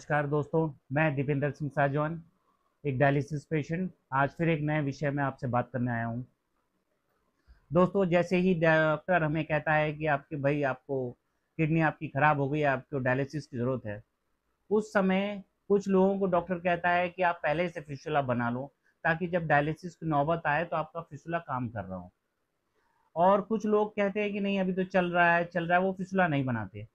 नमस्कार दोस्तों, मैं दीपेंद्र सिंह साजवान, एक डायलिसिस पेशेंट। आज फिर एक नए विषय में आपसे बात करने आया हूँ। दोस्तों, जैसे ही डॉक्टर हमें कहता है कि आपके भाई आपको किडनी आपकी खराब हो गई है, आपको डायलिसिस की ज़रूरत है, उस समय कुछ लोगों को डॉक्टर कहता है कि आप पहले से फिस्टुला बना लो, ताकि जब डायलिसिस की नौबत आए तो आपका फिस्टुला काम कर रहा हो। और कुछ लोग कहते हैं कि नहीं, अभी तो चल रहा है, वो फिस्टुला नहीं बनाते।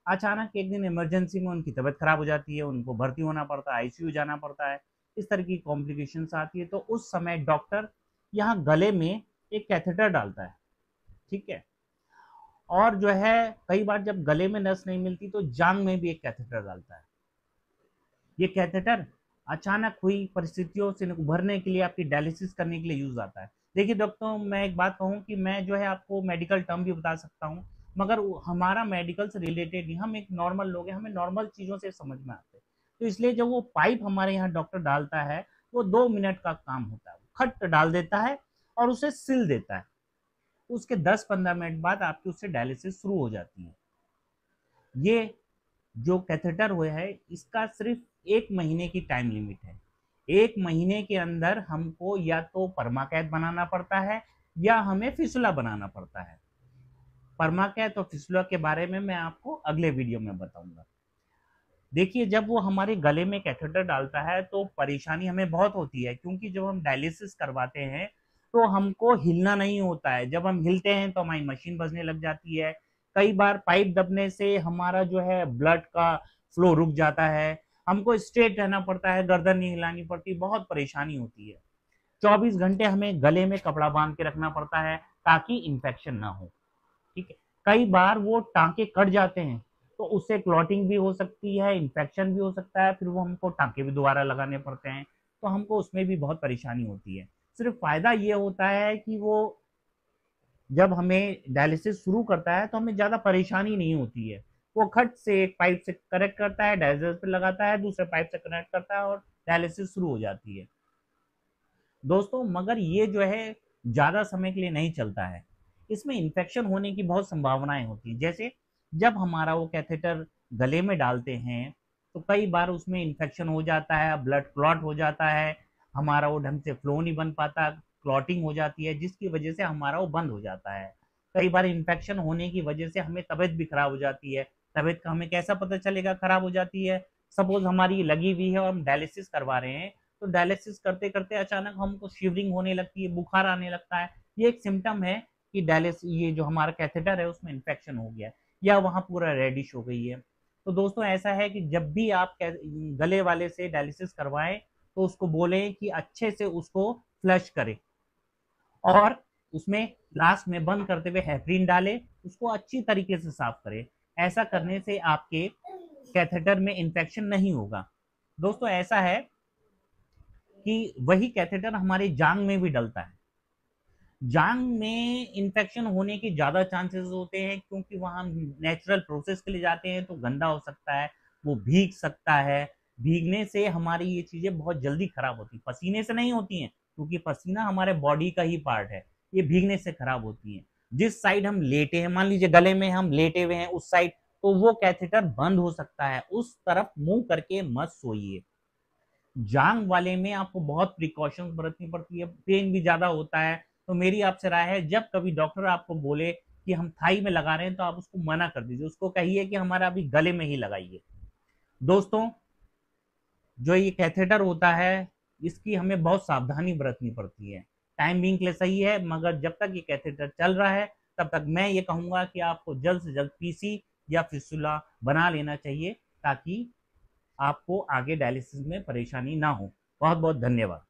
अचानक एक दिन इमरजेंसी में उनकी तबीयत खराब हो जाती है, उनको भर्ती होना पड़ता है, आईसीयू जाना पड़ता है, इस तरह की कॉम्प्लिकेशंस आती है। तो उस समय डॉक्टर यहाँ गले में एक कैथेटर डालता है, ठीक है। और जो है, कई बार जब गले में नस नहीं मिलती तो जांग में भी एक कैथेटर डालता है। ये कैथेटर अचानक हुई परिस्थितियों से उभरने के लिए, आपकी डायलिसिस करने के लिए यूज आता है। देखिए दोस्तों, मैं एक बात कहूँ कि मैं जो है आपको मेडिकल टर्म भी बता सकता हूँ, मगर हमारा मेडिकल से रिलेटेड नहीं, हम एक नॉर्मल लोग हैं, हमें नॉर्मल चीज़ों से समझ में आते हैं। तो इसलिए जब वो पाइप हमारे यहाँ डॉक्टर डालता है, वो 2 मिनट का काम होता है। खट डाल देता है और उसे सिल देता है। उसके 10-15 मिनट बाद आपकी उससे डायलिसिस शुरू हो जाती है। ये जो कैथेटर हुए है, इसका सिर्फ 1 महीने की टाइम लिमिट है। 1 महीने के अंदर हमको या तो परमाकैथ बनाना पड़ता है या हमें फिसुला बनाना पड़ता है। परमाकैथ और फिसुला के बारे में मैं आपको अगले वीडियो में बताऊंगा। देखिए, जब वो हमारे गले में कैथेटर डालता है तो परेशानी हमें बहुत होती है, क्योंकि जब हम डायलिसिस करवाते हैं तो हमको हिलना नहीं होता है। जब हम हिलते हैं तो हमारी मशीन बजने लग जाती है। कई बार पाइप दबने से हमारा जो है ब्लड का फ्लो रुक जाता है। हमको स्ट्रेट रहना पड़ता है, गर्दन नहीं हिलानी पड़ती, बहुत परेशानी होती है। 24 घंटे हमें गले में कपड़ा बांध के रखना पड़ता है ताकि इन्फेक्शन ना हो, ठीक है। कई बार वो टांके कट जाते हैं तो उससे क्लॉटिंग भी हो सकती है, इन्फेक्शन भी हो सकता है, फिर वो हमको टांके भी दोबारा लगाने पड़ते हैं, तो हमको उसमें भी बहुत परेशानी होती है। सिर्फ फायदा ये होता है कि वो जब हमें डायलिसिस शुरू करता है तो हमें ज़्यादा परेशानी नहीं होती है। वो खट से एक पाइप से कनेक्ट करता है, डायलिसिस पे लगाता है, दूसरे पाइप से कनेक्ट करता है और डायलिसिस शुरू हो जाती है दोस्तों। मगर ये जो है ज़्यादा समय के लिए नहीं चलता है, इसमें इन्फेक्शन होने की बहुत संभावनाएं होती हैं। जैसे जब हमारा वो कैथेटर गले में डालते हैं तो कई बार उसमें इन्फेक्शन हो जाता है, ब्लड क्लॉट हो जाता है, हमारा वो ढंग से फ्लो नहीं बन पाता, क्लॉटिंग हो जाती है, जिसकी वजह से हमारा वो बंद हो जाता है। कई बार इन्फेक्शन होने की वजह से हमें तबीयत भी खराब हो जाती है। तबीयत का हमें कैसा पता चलेगा खराब हो जाती है? सपोज हमारी लगी हुई है और हम डायलिसिस करवा रहे हैं, तो डायलिसिस करते करते अचानक हमको शिवरिंग होने लगती है, बुखार आने लगता है। ये एक सिम्टम है कि डायलिसिस, ये जो हमारा कैथेटर है उसमें इन्फेक्शन हो गया है या वहाँ पूरा रेडिश हो गई है। तो दोस्तों, ऐसा है कि जब भी आप गले वाले से डायलिसिस करवाएं तो उसको बोलें कि अच्छे से उसको फ्लश करें और उसमें लास्ट में बंद करते हुए हेपरिन डालें, उसको अच्छी तरीके से साफ करें। ऐसा करने से आपके कैथेटर में इन्फेक्शन नहीं होगा। दोस्तों, ऐसा है कि वही कैथेटर हमारे जांग में भी डलता है। जांग में इन्फेक्शन होने के ज़्यादा चांसेस होते हैं, क्योंकि वहाँ हम नेचुरल प्रोसेस के लिए जाते हैं तो गंदा हो सकता है, वो भीग सकता है। भीगने से हमारी ये चीज़ें बहुत जल्दी खराब होती हैं, पसीने से नहीं होती हैं, क्योंकि पसीना हमारे बॉडी का ही पार्ट है। ये भीगने से खराब होती हैं। जिस साइड हम लेटे हैं, मान लीजिए गले में हम लेटे हुए हैं उस साइड, तो वो कैथेटर बंद हो सकता है, उस तरफ मुंह करके मत सोइए। जांग वाले में आपको बहुत प्रिकॉशंस बरतनी पड़ती है, पेन भी ज्यादा होता है। तो मेरी आपसे राय है, जब कभी डॉक्टर आपको बोले कि हम थाई में लगा रहे हैं तो आप उसको मना कर दीजिए, उसको कहिए कि हमारा अभी गले में ही लगाइए। दोस्तों, जो ये कैथेटर होता है, इसकी हमें बहुत सावधानी बरतनी पड़ती है। टाइम बिंग के लिए सही है, मगर जब तक ये कैथेटर चल रहा है तब तक मैं ये कहूंगा कि आपको जल्द से जल्द पीसी या फिस्टुला बना लेना चाहिए, ताकि आपको आगे डायलिसिस में परेशानी ना हो। बहुत बहुत धन्यवाद।